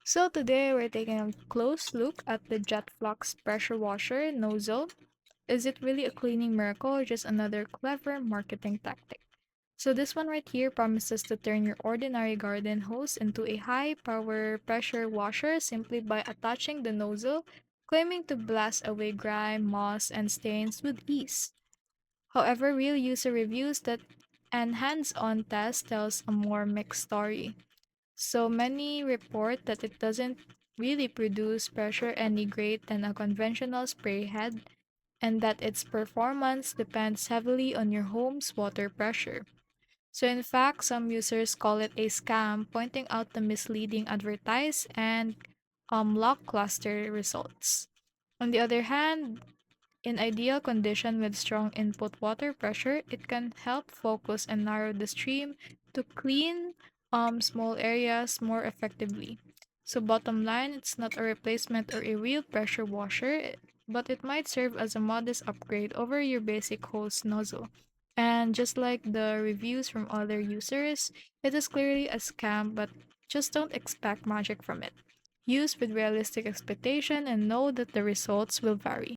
So today we're taking a close look at the JetFlux Pressure Washer Nozzle. Is it really a cleaning miracle or just another clever marketing tactic? So this one right here promises to turn your ordinary garden hose into a high-power pressure washer simply by attaching the nozzle, claiming to blast away grime, moss, and stains with ease. However, real user reviews that and hands-on test tells a more mixed story. So many report that it doesn't really produce pressure any great than a conventional spray head, and that its performance depends heavily on your home's water pressure. So in fact, some users call it a scam, pointing out the misleading advertise and lackluster results. On the other hand, in ideal condition with strong input water pressure, it can help focus and narrow the stream to clean small areas more effectively. So bottom line, it's not a replacement or a real pressure washer, but it might serve as a modest upgrade over your basic hose nozzle. And just like the reviews from other users, it is clearly a scam, but just don't expect magic from it. Use with realistic expectation and know that the results will vary.